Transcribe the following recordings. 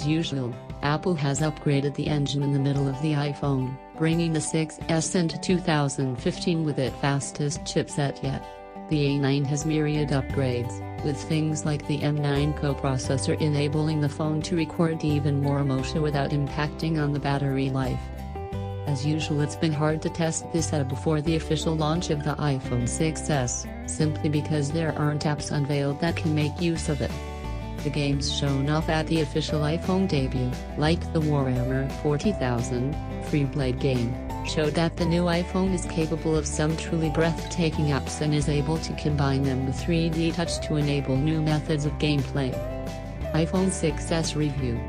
usual, Apple has upgraded the engine in the middle of the iPhone, bringing the 6S into 2015 with its fastest chipset yet. The A9 has myriad upgrades, with things like the M9 coprocessor enabling the phone to record even more emotion without impacting on the battery life. As usual, it's been hard to test this out before the official launch of the iPhone 6s, simply because there aren't apps unveiled that can make use of it. The games shown off at the official iPhone debut, like the Warhammer 40,000 Freeblade game, showed that the new iPhone is capable of some truly breathtaking apps and is able to combine them with 3D Touch to enable new methods of gameplay. iPhone 6s review.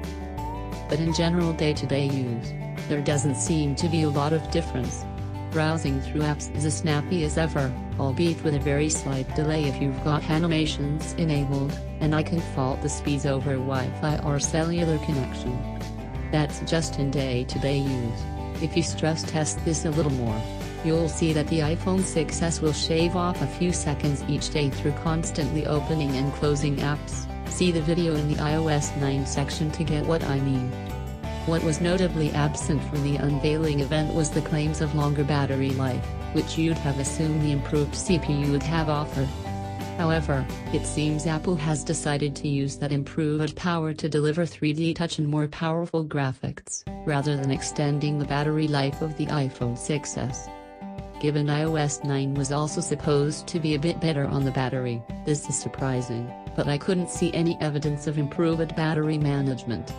But in general day-to-day use, there doesn't seem to be a lot of difference. Browsing through apps is as snappy as ever, albeit with a very slight delay if you've got animations enabled, and I can fault the speeds over Wi-Fi or cellular connection. That's just in day-to-day use. If you stress test this a little more, you'll see that the iPhone 6s will shave off a few seconds each day through constantly opening and closing apps. See the video in the iOS 9 section to get what I mean. What was notably absent from the unveiling event was the claims of longer battery life, which you'd have assumed the improved CPU would have offered. However, it seems Apple has decided to use that improved power to deliver 3D Touch and more powerful graphics, rather than extending the battery life of the iPhone 6s. Given iOS 9 was also supposed to be a bit better on the battery, this is surprising, but I couldn't see any evidence of improved battery management.